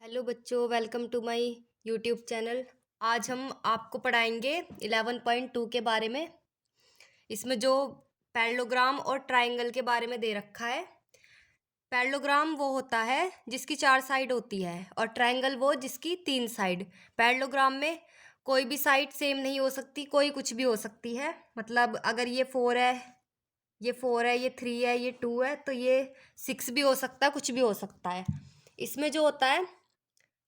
Hello बच्चों, welcome to my YouTube channel. आज हम आपको पढ़ाएंगे 11.2 के बारे में। इसमें जो पैरेललोग्राम और ट्रायंगल के बारे में दे रखा है। पैरेललोग्राम वो होता है जिसकी 4 साइड होती है और ट्रायंगल वो जिसकी 3 साइड। पैरेललोग्राम में कोई भी साइड सेम नहीं हो सकती, कोई कुछ भी हो सकती है। मतलब अगर ये 4 है, ये 4 है, ये 3 है, ये 2 है, तो ये 6 भी हो सकता है, कुछ भी हो सकता है। इसमें जो होता है,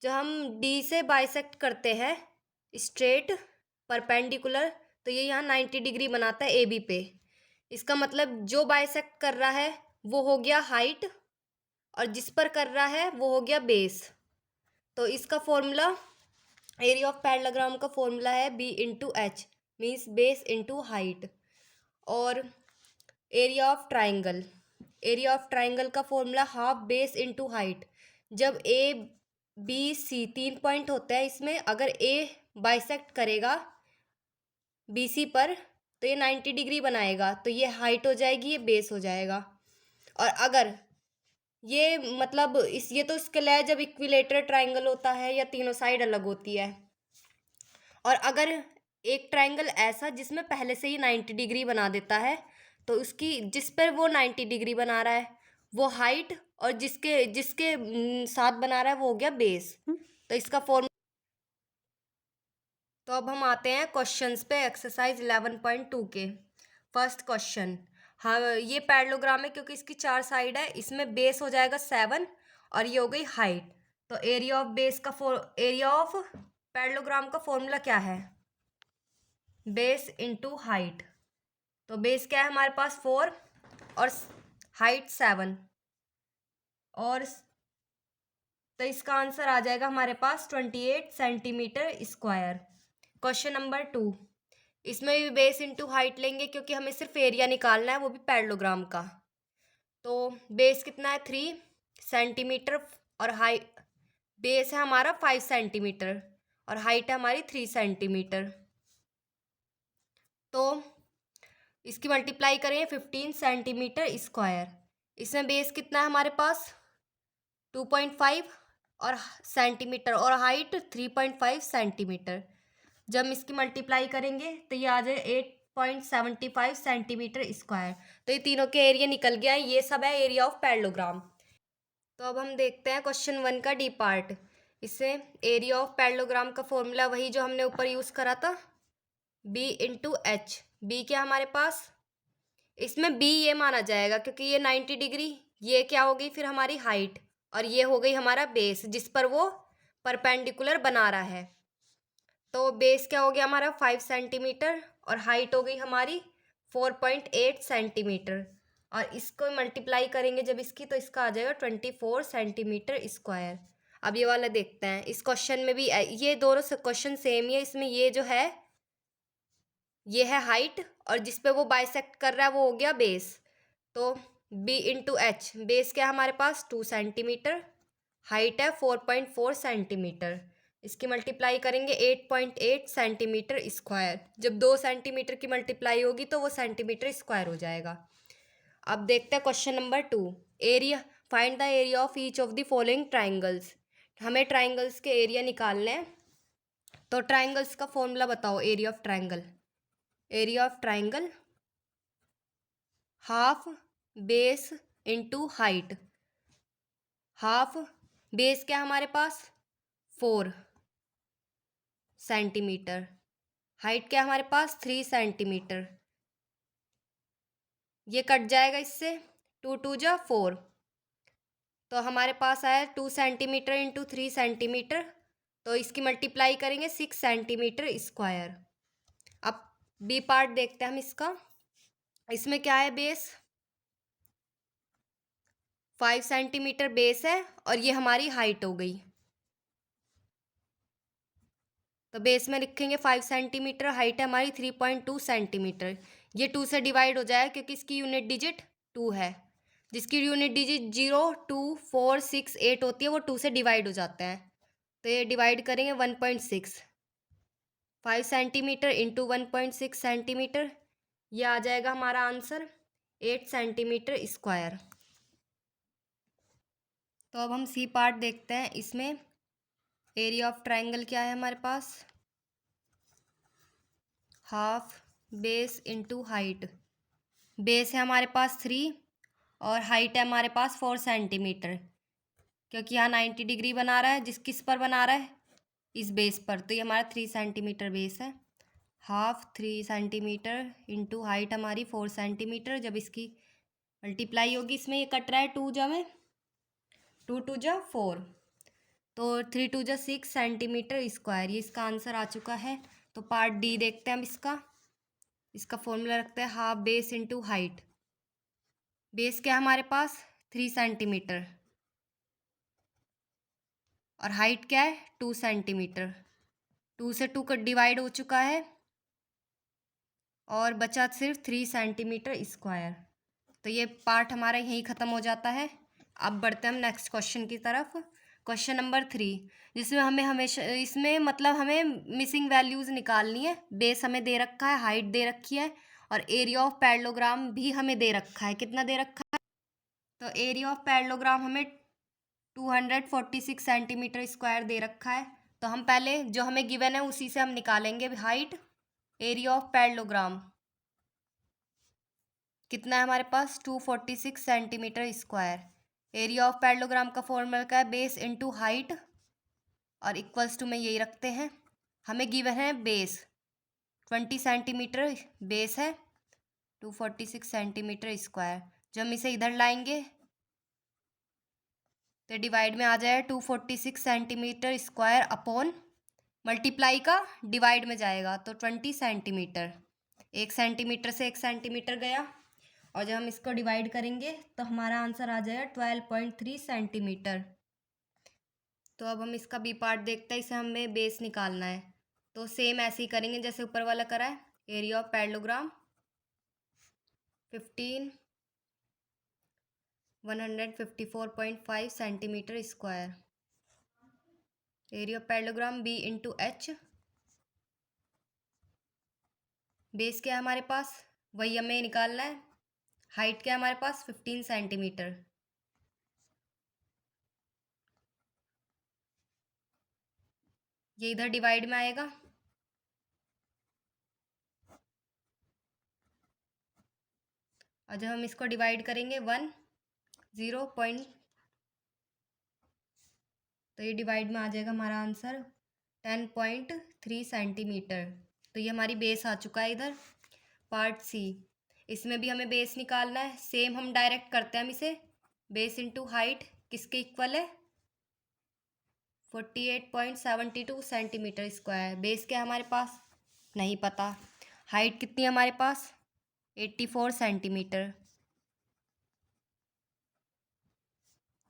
जो हम डी से बाइसेक्ट करते हैं स्ट्रेट परपेंडिकुलर, तो ये यहाँ 90 डिग्री बनाता है ए बी पे। इसका मतलब जो बाइसेक्ट कर रहा है वो हो गया हाइट और जिस पर कर रहा है वो हो गया बेस। तो इसका फॉर्मूला, एरिया ऑफ पैरेललोग्राम का फॉर्मूला है b into h, means base into height. और एरिया ऑफ ट्राइंगल का formula half base into height. जब ए बी सी 3 पॉइंट होते हैं, इसमें अगर ए बाइसेक्ट करेगा बी सी पर तो ये 90 डिग्री बनाएगा, तो ये हाइट हो जाएगी, ये बेस हो जाएगा। और अगर ये मतलब ये तो इसके लिए जब इक्विलेटरल ट्राइंगल होता है या तीनों साइड अलग होती है। और अगर एक ट्राइंगल ऐसा जिसमें पहले से ही 90 डिग्री बना देता है, तो उसकी जिस पर वो 90 डिग्री बना रहा है वो हाइट, और जिसके जिसके साथ बना रहा है वो हो गया बेस। तो इसका फॉर्म। तो अब हम आते हैं क्वेश्चंस पे, एक्सरसाइज 11.2 के। फर्स्ट क्वेश्चन, हाँ ये पैरेललोग्राम है क्योंकि इसकी 4 साइड है। इसमें बेस हो जाएगा 7 और ये हो गई हाइट। तो एरिया ऑफ पैरेललोग्राम का फॉर्मूला क्या है? Base into height. तो बेस क्या है हमारे पास 4 और हाइट 7, और तो इसका आंसर आ जाएगा हमारे पास 28 सेंटीमीटर स्क्वायर। क्वेश्चन नंबर 2, इसमें भी बेस इंटू हाइट लेंगे क्योंकि हमें सिर्फ एरिया निकालना है, वो भी पैरेललोग्राम का। तो बेस कितना है 3 सेंटीमीटर और हाइट, बेस है हमारा 5 सेंटीमीटर और हाइट है हमारी 3 सेंटीमीटर। तो इसकी मल्टीप्लाई करें 15 सेंटीमीटर स्क्वायर। इसमें बेस कितना है हमारे पास 2.5 और सेंटीमीटर और हाइट 3.5 सेंटीमीटर। जब हम इसकी मल्टीप्लाई करेंगे तो ये आ जाए 8.75 सेंटीमीटर स्क्वायर। तो ये तीनों के एरिया निकल गया है, ये सब है एरिया ऑफ पैरेललोग्राम। तो अब हम देखते हैं क्वेश्चन 1 का डी पार्ट। इससे एरिया ऑफ पैरेललोग्राम का फॉर्मूला वही जो हमने ऊपर यूज़ करा था, बी इंटू एच। बी क्या हमारे पास, इसमें बी ये माना जाएगा क्योंकि ये 90 डिग्री, ये क्या हो गई फिर हमारी हाइट, और ये हो गई हमारा बेस जिस पर वो परपेंडिकुलर बना रहा है। तो बेस क्या हो गया हमारा 5 सेंटीमीटर और हाइट हो गई हमारी 4.8 सेंटीमीटर। और इसको मल्टीप्लाई करेंगे जब इसकी, तो इसका आ जाएगा 24 सेंटीमीटर स्क्वायर। अब ये वाला देखते हैं, इस क्वेश्चन में भी ये दोनों से क्वेश्चन सेम ही है। इसमें ये जो है ये है हाइट और जिस पे वो बाइसेक्ट कर रहा है वो हो गया बेस। तो बी इंटू एच, बेस क्या है हमारे पास 2 सेंटीमीटर, हाइट है 4.4 सेंटीमीटर। इसकी मल्टीप्लाई करेंगे 8.8 सेंटीमीटर स्क्वायर। जब 2 सेंटीमीटर की मल्टीप्लाई होगी तो वो सेंटीमीटर स्क्वायर हो जाएगा। अब देखते हैं question number 2, area, find the area of each of the following triangles. हमें ट्राइंगल्स के एरिया निकालने हैं। तो ट्राइंगल्स का फॉर्मूला बताओ, area of triangle. Area of triangle half base into height. Half base क्या हमारे पास 4 सेंटीमीटर, हाइट क्या हमारे पास 3 सेंटीमीटर। ये कट जाएगा इससे, 2 2 जा 4, तो हमारे पास आया 2 सेंटीमीटर इंटू 3 सेंटीमीटर। तो इसकी मल्टीप्लाई करेंगे 6 सेंटीमीटर स्क्वायर। अब बी पार्ट देखते हैं हम इसका। इसमें क्या है, बेस 5 सेंटीमीटर बेस है और ये हमारी हाइट हो गई। तो बेस में लिखेंगे 5 सेंटीमीटर, हाइट है हमारी 3.2 सेंटीमीटर। ये 2 से डिवाइड हो जाएगा क्योंकि इसकी यूनिट डिजिट 2 है। जिसकी यूनिट डिजिट 0 2 4 6 8 होती है वो 2 से डिवाइड हो जाते हैं। तो ये डिवाइड करेंगे 1.6, 5 सेंटीमीटर इंटू 1.6 सेंटीमीटर, ये आ जाएगा हमारा आंसर 8 सेंटीमीटर स्क्वायर। तो अब हम सी पार्ट देखते हैं। इसमें एरिया ऑफ ट्राइंगल क्या है हमारे पास, half base into height. Base है हमारे पास 3 और हाइट है हमारे पास 4 सेंटीमीटर, क्योंकि यहाँ 90 डिग्री बना रहा है, किस पर बना रहा है, इस बेस पर, तो ये हमारा 3 सेंटीमीटर बेस है। हाफ 3 सेंटीमीटर इंटू हाइट हमारी 4 सेंटीमीटर। जब इसकी मल्टीप्लाई होगी, इसमें ये कट रहा है 2 जा में, 2 2 जा 4, तो 3 2 जा 6 सेंटीमीटर स्क्वायर। ये इसका आंसर आ चुका है। तो पार्ट डी देखते हैं हम इसका फॉर्मूला रखते हैं, half base into height. Base क्या है हमारे पास 3 सेंटीमीटर और हाइट क्या है 2 सेंटीमीटर। 2 से 2 का डिवाइड हो चुका है और बचा सिर्फ 3 सेंटीमीटर स्क्वायर। तो ये पार्ट हमारा यहीं ख़त्म हो जाता है। अब बढ़ते हैं हम नेक्स्ट क्वेश्चन की तरफ। क्वेश्चन नंबर 3, जिसमें हमें हमेशा इसमें मतलब हमें मिसिंग वैल्यूज़ निकालनी है। बेस हमें दे रखा है, हाइट दे रखी है और एरिया ऑफ पैरेललोग्राम भी हमें दे रखा है। कितना दे रखा है, तो एरिया ऑफ पैरेललोग्राम हमें 246 सेंटीमीटर स्क्वायर दे रखा है। तो हम पहले जो हमें गिवन है उसी से हम निकालेंगे हाइट। एरिया ऑफ पैरेललोग्राम कितना है हमारे पास 246 centimetre square. Area of parallelogram का फॉर्मूला क्या है, बेस इंटू हाइट और इक्वल्स टू में यही रखते हैं। हमें गिवन है बेस 20 सेंटीमीटर बेस है, 246 सेंटीमीटर स्क्वायर। जब हम इसे इधर लाएंगे तो डिवाइड में आ जाएगा 246 सेंटीमीटर स्क्वायर अपॉन मल्टीप्लाई का डिवाइड में जाएगा तो 20 सेंटीमीटर। 1 सेंटीमीटर से 1 सेंटीमीटर गया और जब हम इसको डिवाइड करेंगे तो हमारा आंसर आ जाएगा 12.3 सेंटीमीटर। तो अब हम इसका बी पार्ट देखते हैं, इसे हमें बेस निकालना है। तो सेम ऐसे ही करेंगे जैसे ऊपर वाला करा है। Area of parallelogram 15 154.5 centimetre square. Area of parallelogram b into h. Base क्या है हमारे पास, वही हमें निकालना है। हाइट क्या है हमारे पास 15 सेंटीमीटर। ये इधर डिवाइड में आएगा और जब हम इसको डिवाइड करेंगे 0 पॉइंट, तो ये डिवाइड में आ जाएगा हमारा आंसर 10.3 सेंटीमीटर। तो ये हमारी बेस आ चुका है इधर। पार्ट सी, इसमें भी हमें बेस निकालना है। सेम हम डायरेक्ट करते हैं हम इसे, बेस इंटू हाइट किसके इक्वल है 48.72 सेंटीमीटर स्क्वायर। बेस क्या है हमारे पास नहीं पता। हाइट कितनी है हमारे पास 84 सेंटीमीटर।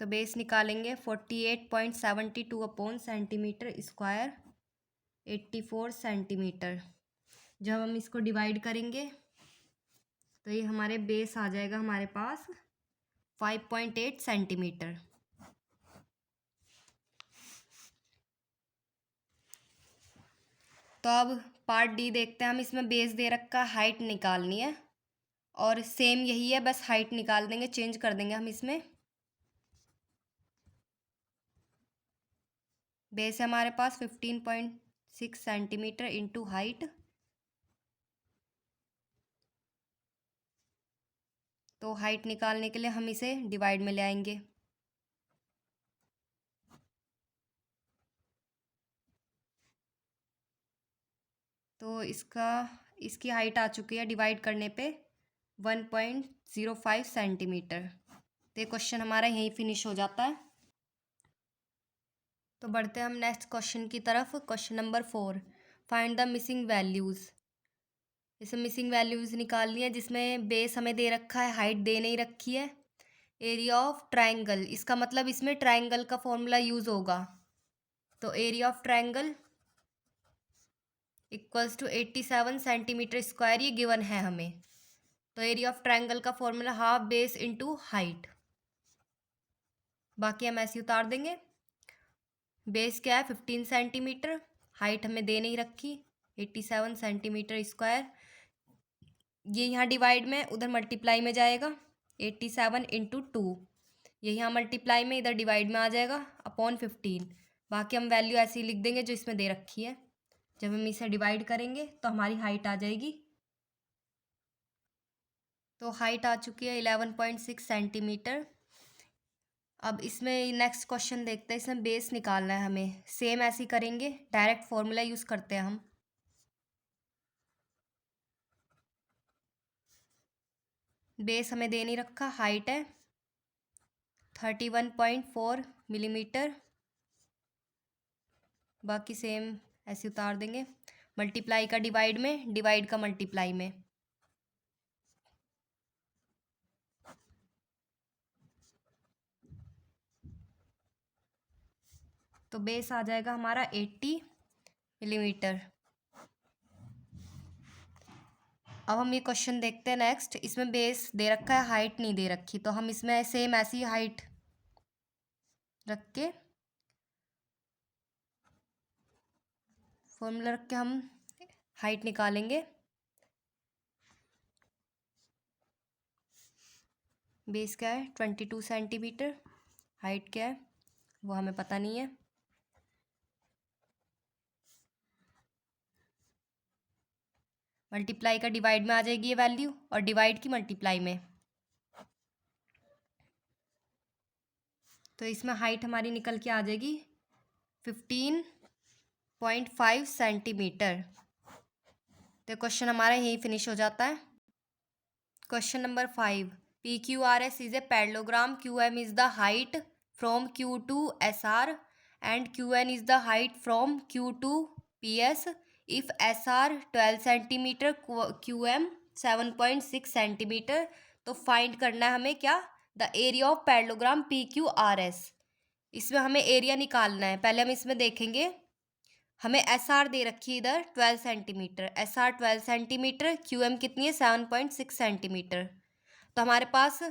तो बेस निकालेंगे 48.72 अपॉन सेंटीमीटर स्क्वायर 84 सेंटीमीटर। जब हम इसको डिवाइड करेंगे तो ये हमारे बेस आ जाएगा हमारे पास 5.8 सेंटीमीटर। तो अब पार्ट डी देखते हैं हम। इसमें बेस दे रखा, हाइट निकालनी है और सेम यही है, बस हाइट निकाल देंगे, चेंज कर देंगे हम इसमें। बेस है हमारे पास 15.6 सेंटीमीटर इंटू हाइट, तो हाइट निकालने के लिए हम इसे डिवाइड में ले आएंगे। तो इसकी हाइट आ चुकी है डिवाइड करने पे 1.05 सेंटीमीटर। तो ये क्वेश्चन हमारा यहीं फिनिश हो जाता है। तो बढ़ते हैं हम नेक्स्ट क्वेश्चन की तरफ। Question number 4, find the missing values. इसे मिसिंग वैल्यूज़ निकालनी है, जिसमें बेस हमें दे रखा है, हाइट दे नहीं रखी है। एरिया ऑफ ट्राइंगल, इसका मतलब इसमें ट्राइंगल का फॉर्मूला यूज़ होगा। तो area of triangle equals to 87 centimetre square, ये गिवन है हमें। तो एरिया ऑफ ट्राइंगल का formula half base into height, बाकी हम ऐसे उतार देंगे। बेस क्या है 15 सेंटीमीटर, हाइट हमें दे नहीं रखी 87 सेंटीमीटर स्क्वायर। ये यहाँ डिवाइड में, उधर मल्टीप्लाई में जाएगा 87 इंटू 2, ये यहाँ मल्टीप्लाई में, इधर डिवाइड में आ जाएगा अपॉन 15। बाकी हम वैल्यू ऐसी लिख देंगे जो इसमें दे रखी है। जब हम इसे डिवाइड करेंगे तो हमारी हाइट आ जाएगी। तो हाइट आ चुकी है 11.6 सेंटीमीटर। अब इसमें नेक्स्ट क्वेश्चन देखते हैं, इसमें बेस निकालना है हमें। सेम ऐसे ही करेंगे, डायरेक्ट फॉर्मूला यूज़ करते हैं हम। बेस हमें दे नहीं रखा, हाइट है 31.4 मिलीमीटर। बाकी सेम ऐसे उतार देंगे, मल्टीप्लाई का डिवाइड में, डिवाइड का मल्टीप्लाई में। तो बेस आ जाएगा हमारा 80 मिलीमीटर। अब हम ये क्वेश्चन देखते हैं नेक्स्ट। इसमें बेस दे रखा है, हाइट नहीं दे रखी, तो हम इसमें सेम ऐसी हाइट रख के, फॉर्मूला रख के हम हाइट निकालेंगे। बेस क्या है 22 सेंटीमीटर, हाइट क्या है वो हमें पता नहीं है। मल्टीप्लाई का डिवाइड में आ जाएगी ये वैल्यू, और डिवाइड की मल्टीप्लाई में। तो इसमें हाइट हमारी निकल के आ जाएगी 15.5 सेंटीमीटर। तो क्वेश्चन हमारा यही फिनिश हो जाता है। Question number 5, PQRS is a parallelogram. QM is the height from Q to SR and QN is the height from Q to PS. If SR 12 centimetre, QM 7.6 centimetre, तो find करना है हमें क्या, the area of parallelogram PQRS। इसमें हमें area निकालना है। पहले हम इसमें देखेंगे, हमें SR दे रखी है इधर 12 सेंटीमीटर, SR 12 सेंटीमीटर, QM कितनी है 7.6 सेंटीमीटर। तो हमारे पास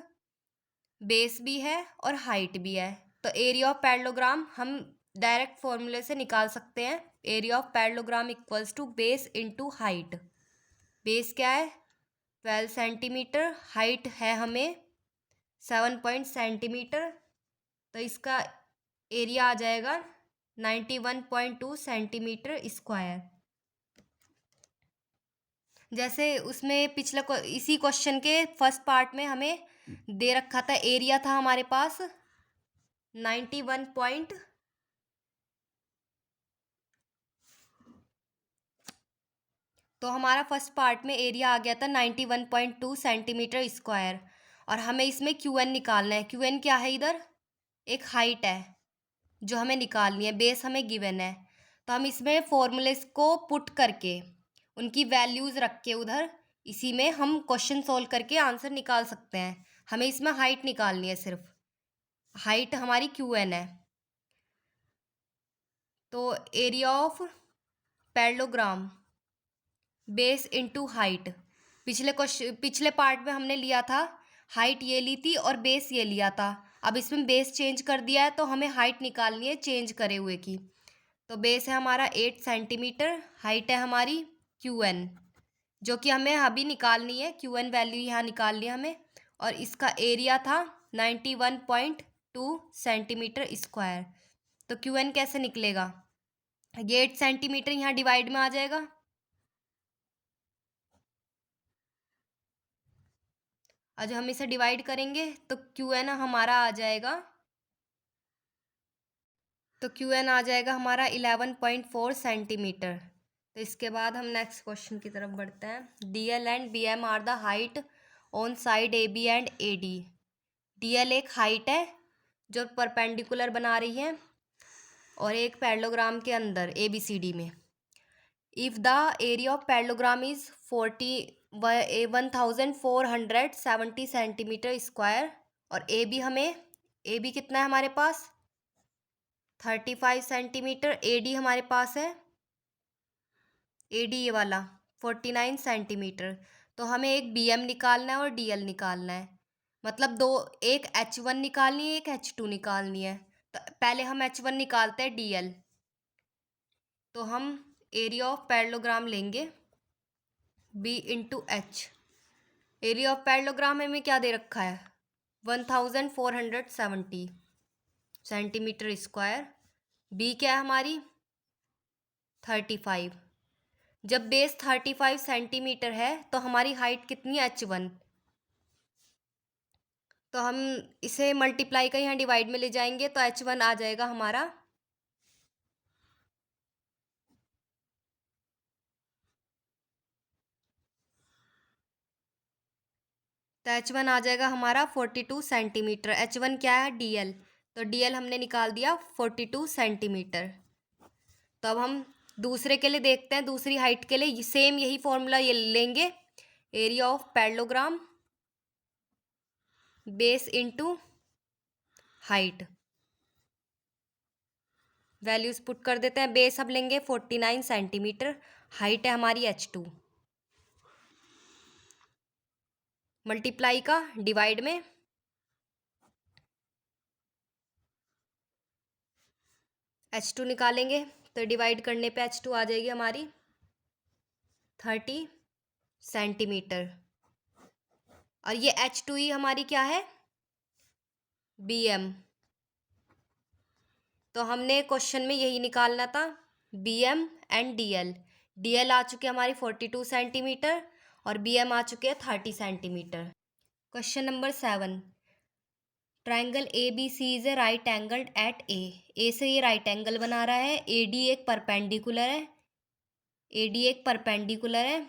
बेस भी है और हाइट भी है, तो एरिया ऑफ पैरेललोग्राम हम डायरेक्ट फॉर्मूले से निकाल सकते हैं। Area of parallelogram equals to base into height. Base क्या है 12 सेंटीमीटर, हाइट है हमें 7 सेंटीमीटर, तो इसका एरिया आ जाएगा 91.2 सेंटीमीटर स्क्वायर। जैसे उसमें पिछले इसी क्वेश्चन के फर्स्ट पार्ट में हमें दे रखा था, एरिया था हमारे पास 91 पॉइंट, तो हमारा फर्स्ट पार्ट में एरिया आ गया था 91.2 सेंटीमीटर स्क्वायर। और हमें इसमें QN निकालना है। QN क्या है, इधर एक हाइट है जो हमें निकालनी है, बेस हमें गिवन है। तो हम इसमें फॉर्मूलेस को पुट करके, उनकी वैल्यूज़ रख के उधर, इसी में हम क्वेश्चन सॉल्व करके आंसर निकाल सकते हैं। हमें इसमें हाइट निकालनी है, सिर्फ हाइट हमारी QN है। तो area of parallelogram base into height, पिछले पार्ट में हमने लिया था, हाइट ये ली थी और बेस ये लिया था। अब इसमें बेस चेंज कर दिया है, तो हमें हाइट निकालनी है चेंज करे हुए की। तो बेस है हमारा 8 सेंटीमीटर, हाइट है हमारी QN, जो कि हमें अभी निकालनी है। QN वैल्यू यहाँ निकालनी है हमें, और इसका एरिया था 91.2 सेंटीमीटर स्क्वायर। तो QN कैसे निकलेगा, ये 8 सेंटीमीटर यहाँ डिवाइड में आ जाएगा। आज हम इसे डिवाइड करेंगे तो QN हमारा आ जाएगा, तो QN आ जाएगा हमारा 11.4 सेंटीमीटर। तो इसके बाद हम नेक्स्ट क्वेश्चन की तरफ बढ़ते हैं। DL and BM are the height on side AB and AD। DL एक हाइट है जो परपेंडिकुलर बना रही है, और एक पैरेललोग्राम के अंदर ABCD में। If the area of parallelogram is 1470 centimetre square, और ए बी कितना है हमारे पास 35 सेंटीमीटर, AD हमारे पास है, AD ये वाला 49 सेंटीमीटर। तो हमें एक BM निकालना है और DL निकालना है, मतलब दो, एक H1 निकालनी है, एक H2 निकालनी है। तो पहले हम H1 निकालते हैं DL। तो हम एरिया ऑफ पैरेललोग्राम लेंगे B into H। Area of parallelogram में क्या दे रखा है 1470 सेंटीमीटर स्क्वायर। बी क्या है हमारी 35। जब बेस 35 सेंटीमीटर है तो हमारी हाइट कितनी है h1। तो हम इसे मल्टीप्लाई का यहाँ डिवाइड में ले जाएंगे तो h1 आ जाएगा हमारा 42 सेंटीमीटर। h1 क्या है dl, तो dl हमने निकाल दिया 42 सेंटीमीटर। तो अब हम दूसरे के लिए देखते हैं, दूसरी हाइट के लिए सेम यही फॉर्मूला ये लेंगे, area of parallelogram base into height. Values put कर देते हैं। बेस अब लेंगे 49 सेंटीमीटर, हाइट है हमारी h2, मल्टीप्लाई का डिवाइड में h2 निकालेंगे तो डिवाइड करने पे h2 आ जाएगी हमारी 30 सेंटीमीटर। और ये h2 ही हमारी क्या है bm। तो हमने क्वेश्चन में यही निकालना था, bm एंड dl। dl आ चुके हमारी 42 सेंटीमीटर और bm आ चुके हैं 30 centimetre. Question number 7, triangle A B C is a right angled at A से ये राइट एंगल बना रहा है, ए डी एक परपेंडिकुलर है, ए डी एक परपेंडिकुलर है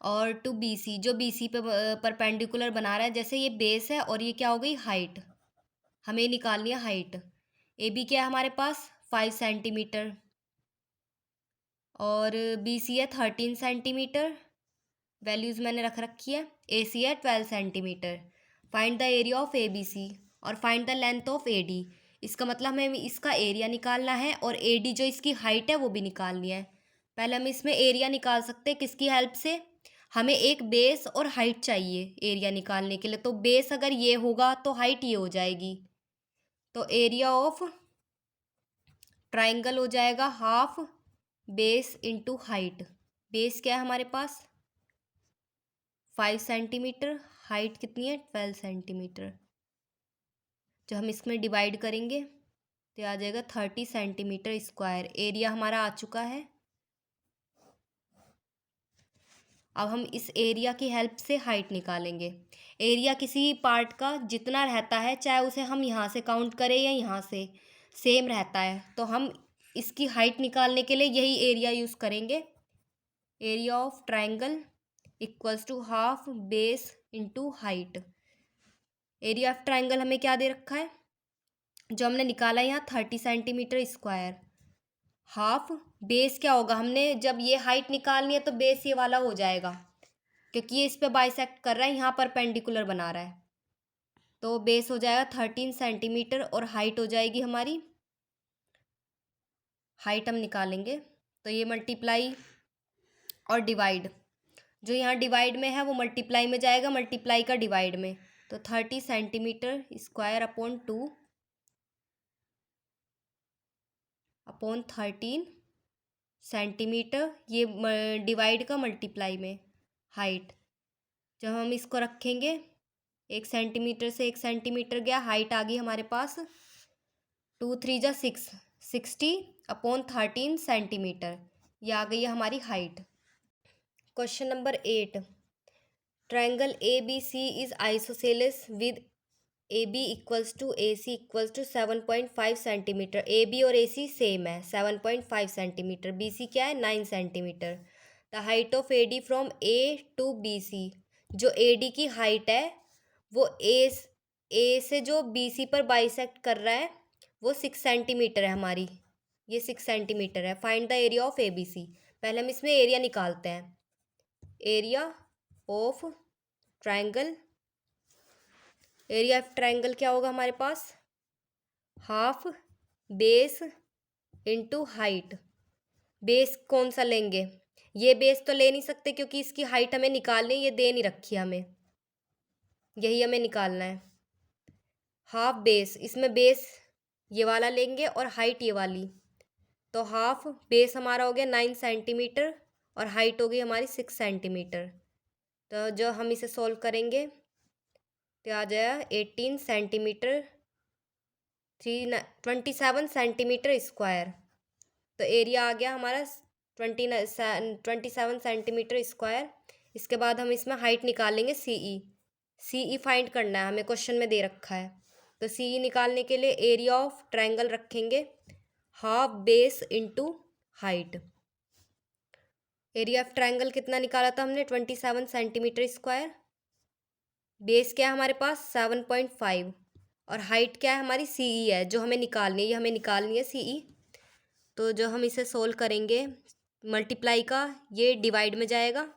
और टू बी सी जो बी सी पे परपेंडिकुलर बना रहा है। जैसे ये बेस है और ये क्या हो गई हाइट, हमें निकालनी है हाइट। ए बी क्या है हमारे पास 5 सेंटीमीटर और बी सी है 13 सेंटीमीटर, वैल्यूज़ मैंने रख रखी है। ए सी है 12 centimetre. Find the area of A B C और find the length of A D. इसका मतलब हमें इसका एरिया निकालना है और ए डी जो इसकी हाइट है वो भी निकालनी है। पहले हम इसमें एरिया निकाल सकते हैं किसकी हेल्प से, हमें एक बेस और हाइट चाहिए एरिया निकालने के लिए। तो बेस अगर ये होगा तो हाइट ये हो जाएगी, तो एरिया ऑफ ट्राइंगल हो जाएगा half base into height. Base क्या है हमारे पास 5 सेंटीमीटर, हाइट कितनी है 12 सेंटीमीटर। जो हम इसमें डिवाइड करेंगे तो आ जाएगा 30 सेंटीमीटर स्क्वायर। एरिया हमारा आ चुका है। अब हम इस एरिया की हेल्प से हाइट निकालेंगे। एरिया किसी पार्ट का जितना रहता है, चाहे उसे हम यहाँ से काउंट करें या यहाँ से, सेम रहता है। तो हम इसकी हाइट निकालने के लिए यही एरिया यूज़ करेंगे। Area of triangle equals to half base into height. Area of triangle हमें क्या दे रखा है, जो हमने निकाला है यहाँ 30 सेंटीमीटर स्क्वायर। हाफ बेस क्या होगा, हमने जब ये हाइट निकालनी है तो बेस ये वाला हो जाएगा, क्योंकि ये इस पे बाइसेक्ट कर रहा है, यहाँ पर पेंडिकुलर बना रहा है। तो बेस हो जाएगा 13 सेंटीमीटर और हाइट हो जाएगी हमारी, हाइट हम निकालेंगे तो ये मल्टीप्लाई और डिवाइड, जो यहाँ डिवाइड में है वो मल्टीप्लाई में जाएगा, मल्टीप्लाई का डिवाइड में। तो 30 centimetre square upon 2 upon 13 centimetre, ये डिवाइड का मल्टीप्लाई में हाइट। जब हम इसको रखेंगे 1 सेंटीमीटर से 1 सेंटीमीटर गया, हाइट आ गई हमारे पास 2 3 जा 6, 60 अपॉन 13 सेंटीमीटर, ये आ गई है हमारी height. Question number 8, triangle A B C is isosceles with A B equals to A C equals to 7.5 centimetre. A B और ए सी सेम है 7.5 सेंटीमीटर, बी सी क्या है 9 centimetre. The height of A D from A to B C, जो A D की height है वो ए से जो बी सी पर बाइसेक्ट कर रहा है वो 6 सेंटीमीटर है हमारी, ये 6 सेंटीमीटर है। Find the area of A B C. पहले हम इसमें एरिया निकालते हैं। Area of triangle, area of triangle क्या होगा हमारे पास half base into height. Base कौन सा लेंगे, ये बेस तो ले नहीं सकते क्योंकि इसकी हाइट हमें निकालनी है, ये दे नहीं रखी हमें, यही हमें निकालना है। हाफ बेस, इसमें बेस ये वाला लेंगे और हाइट ये वाली, तो हाफ बेस हमारा हो गया 9 सेंटीमीटर और हाइट हो गई हमारी 6 सेंटीमीटर। तो जो हम इसे सॉल्व करेंगे तो आ जाएगा 18 सेंटीमीटर 27 सेंटीमीटर स्क्वायर। तो एरिया आ गया हमारा 27 सेंटीमीटर स्क्वायर। इसके बाद हम इसमें हाइट निकालेंगे सीई फाइंड करना है, हमें क्वेश्चन में दे रखा है। तो सीई निकालने के लिए एरिया ऑफ ट्रायंगल रखेंगे half base into height. Area of triangle कितना निकाला था हमने? 27 सेंटीमीटर स्क्वायर। बेस क्या है हमारे पास? 7.5। और हाइट क्या है हमारी? सीई है जो हमें निकालनी है, ये हमें निकालनी है सीई। तो जो हम इसे सोल्व करेंगे, मल्टीप्लाई का ये डिवाइड में जाएगा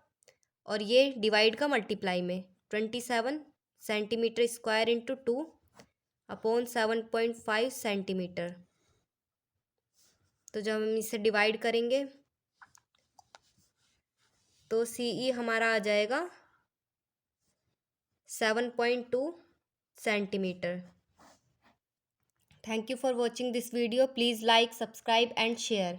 और ये डिवाइड का मल्टीप्लाई में। 27 centimetre square into 2 upon 7.5 centimetre. तो जब हम इसे डिवाइड करेंगे तो सीई हमारा आ जाएगा 7.2 centimetre. Thank you for watching this video. Please like, subscribe and share.